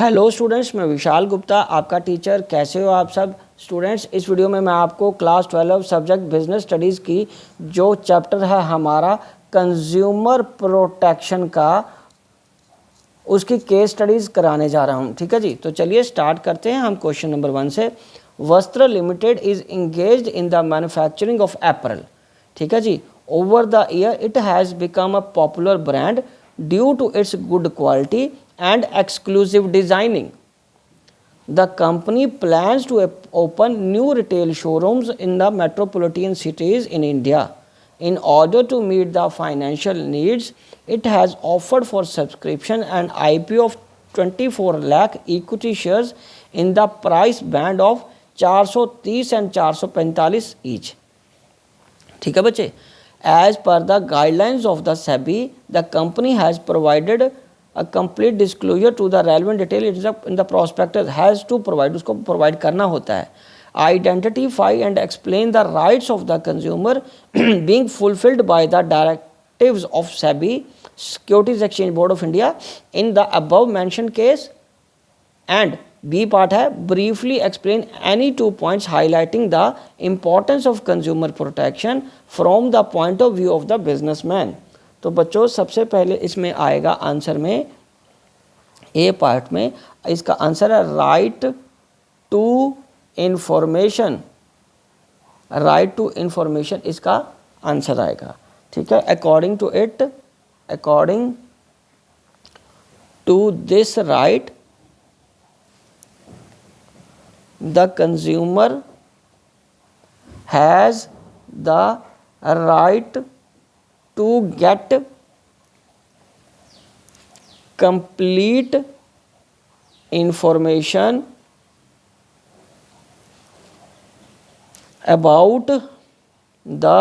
Hello students, मैं विशाल गुप्ता आपका teacher. कैसे हो आप सब स्टूडेंट्स। इस वीडियो में मैं आपको क्लास 12 सब्जेक्ट बिजनेस स्टडीज़ की जो चैप्टर है हमारा कंज्यूमर प्रोटेक्शन का, उसकी केस स्टडीज़ कराने जा रहा हूँ। ठीक है जी, तो चलिए स्टार्ट करते हैं हम क्वेश्चन नंबर 1 से। Vastra limited is engaged in the manufacturing of apparel. ठीक है जी। Over the year it has become a popular brand due to its good quality and exclusive designing. The company plans to open new retail showrooms in the metropolitan cities in India. In order to meet the financial needs, it has offered for subscription an IPO of 24 lakh equity shares in the price band of 430 and 445 each. ठीक है बच्चे। As per the guidelines of the SEBI, the company has provided a complete disclosure to the relevant detail in the prospectus has to provide, उसको provide करना होता है। Identify and explain the rights of the consumer being fulfilled by the directives of SEBI, Securities Exchange Board of India, in the above mentioned case. And B part है briefly explain any 2 points highlighting the importance of consumer protection from the point of view of the businessman. तो बच्चों सबसे पहले इसमें आएगा answer में ए part में, इसका आंसर है right to information. Right to information इसका आंसर आएगा। ठीक है। According to this right the consumer has the right to get complete information about the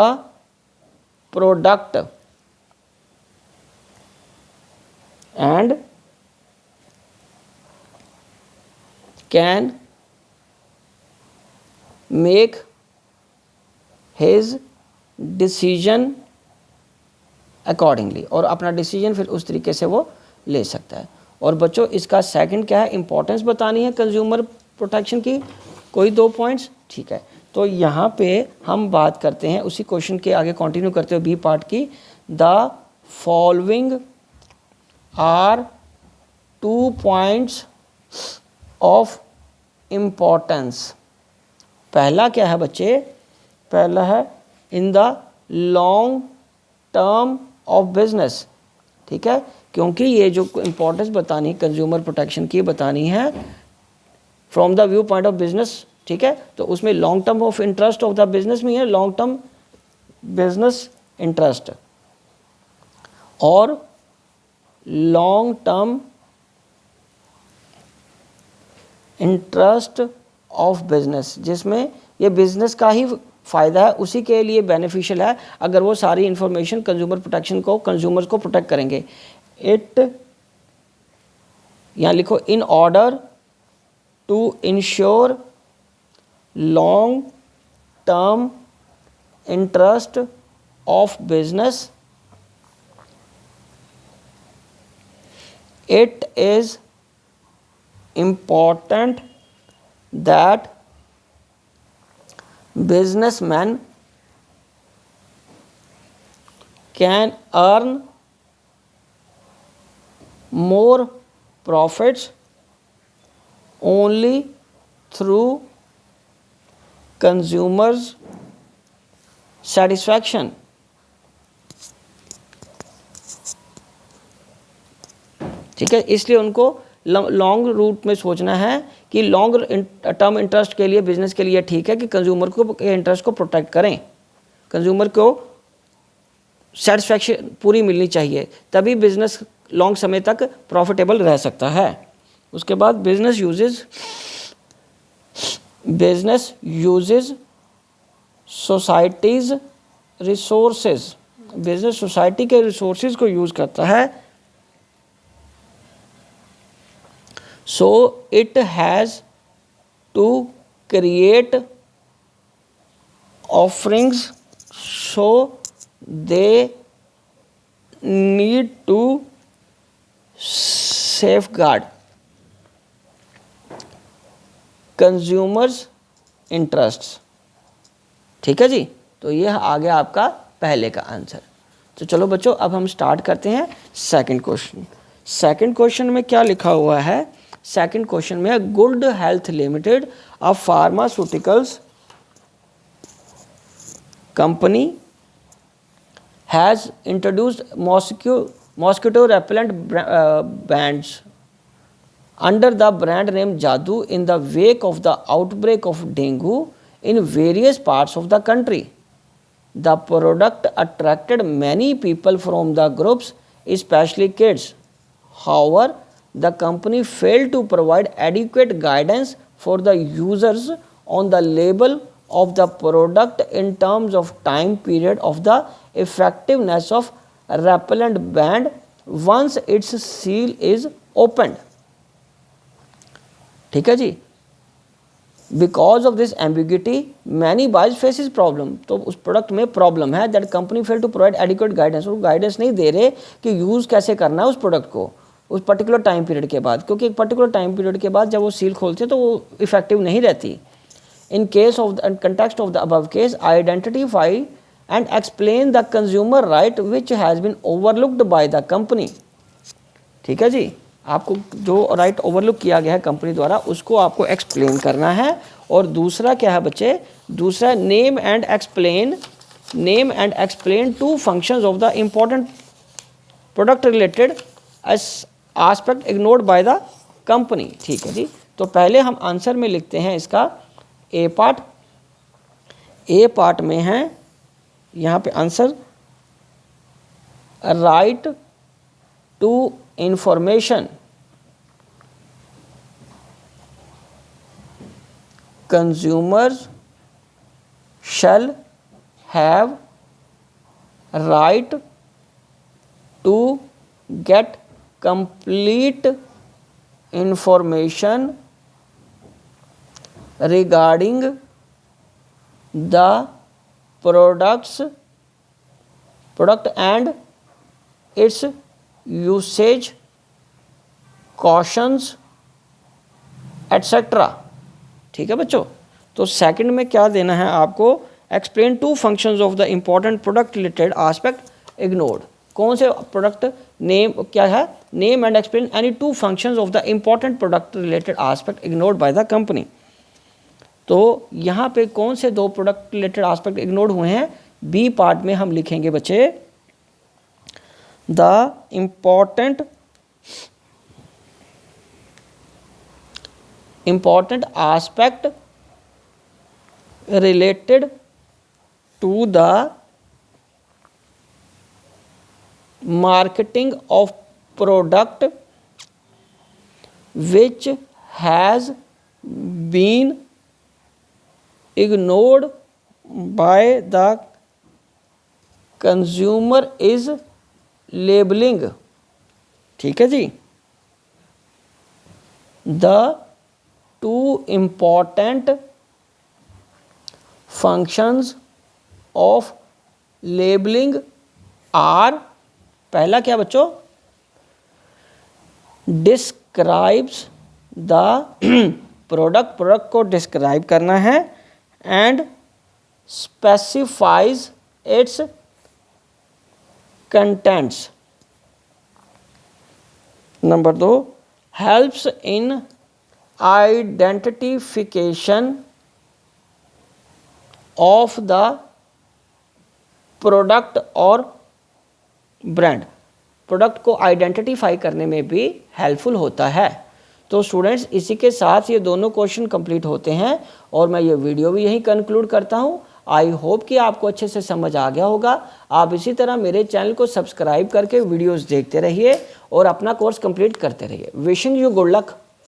product and can make his decision accordingly, और अपना decision फिर उस तरीके से वो ले सकता है। और बच्चों इसका सेकंड क्या है, इंपॉर्टेंस बतानी है कंज्यूमर प्रोटेक्शन की, कोई 2 पॉइंट्स। ठीक है, तो यहाँ पे हम बात करते हैं उसी क्वेश्चन के आगे कंटिन्यू करते हुए बी पार्ट की। The following are 2 points of importance. पहला क्या है बच्चे, पहला है in the long term of business. ठीक है, क्योंकि ये जो इंपॉर्टेंस बतानी है कंज्यूमर प्रोटेक्शन की बतानी है from the view point of business. ठीक है, तो उसमें long term of interest of the business में है लॉन्ग टर्म बिजनेस इंटरेस्ट और long term interest of business, जिसमें ये बिजनेस का ही फ़ायदा है, उसी के लिए बेनिफिशियल है अगर वो सारी इंफॉर्मेशन कंज्यूमर प्रोटेक्शन को, कंज्यूमर्स को प्रोटेक्ट करेंगे। इट यहाँ लिखो, in order to ensure long term interest of business, it is important that businessmen can earn more profits only through consumers' satisfaction. ठीक है, इसलिए उनको लॉन्ग रूट में सोचना है कि लॉन्ग टर्म इंटरेस्ट के लिए, बिजनेस के लिए ठीक है कि कंज्यूमर को इंटरेस्ट को प्रोटेक्ट करें, कंज्यूमर को सेटिस्फैक्शन पूरी मिलनी चाहिए, तभी बिजनेस लॉन्ग समय तक प्रॉफिटेबल रह सकता है। उसके बाद business uses societies resources, business society के रिसोर्सेज को यूज़ करता है। So it has to create offerings, so they need to safeguard consumers interests. ठीक है जी, तो ये आ गया आपका पहले का आंसर। तो चलो बच्चों अब हम स्टार्ट करते हैं सेकंड क्वेश्चन। सेकंड क्वेश्चन में क्या लिखा हुआ है? सेकंड क्वेश्चन में good health limited a pharmaceuticals company has introduced mosquito repellent bands under the brand name Jadoo in the wake of the outbreak of dengue in various parts of the country. The product attracted many people from the groups, especially kids. However, the company failed to provide adequate guidance for the users on the label of the product in terms of time period of the effectiveness of repellent band once its seal is opened. ठीक है जी, because of this ambiguity many boys faces problem. तो उस product में problem है, that company fail to provide adequate guidance. वो guidance नहीं दे रहे कि यूज़ कैसे करना है उस प्रोडक्ट को उस पर्टिकुलर टाइम पीरियड के बाद, क्योंकि एक पर्टिकुलर टाइम पीरियड के बाद जब वो सील खोलते हैं तो वो इफेक्टिव नहीं रहती। In case of the context of the above case, identify and explain the consumer right which has been overlooked by the company. ठीक है जी, आपको जो राइट ओवरलुक किया गया है कंपनी द्वारा उसको आपको एक्सप्लेन करना है। और दूसरा क्या है बच्चे? दूसरा name and explain two functions of the important product related aspect ignored by the company. ठीक है जी, तो पहले हम आंसर में लिखते हैं इसका ए पार्ट। ए पार्ट में है यहाँ पे answer right to information consumers shall have right to get complete information regarding the product and its usage cautions etc. ठीक है बच्चों, तो सेकंड में क्या देना है आपको? Explain two functions of the important product related aspect ignored. कौन से प्रोडक्ट नेम क्या है? Name and explain any two functions of the important product related aspect ignored by the company. तो यहाँ पे कौन से दो प्रोडक्ट रिलेटेड आस्पेक्ट इग्नोर्ड हुए हैं? बी पार्ट में हम लिखेंगे बच्चे the important aspect related to the marketing of product which has been ignored by the consumer is labeling। ठीक है जी, the two important functions of labeling are, पहला क्या बच्चों? describes the प्रोडक्ट को डिस्क्राइब करना है and specifies it's contents. Number 2 helps in identification of the product और brand. Product को आइडेंटिफाई करने में भी हेल्पफुल होता है। तो स्टूडेंट्स इसी के साथ ये दोनों क्वेश्चन कंप्लीट होते हैं और मैं ये वीडियो भी यहीं कंक्लूड करता हूँ। आई होप कि आपको अच्छे से समझ आ गया होगा। आप इसी तरह मेरे चैनल को सब्सक्राइब करके वीडियोस देखते रहिए और अपना कोर्स कंप्लीट करते रहिए। Wishing you good luck.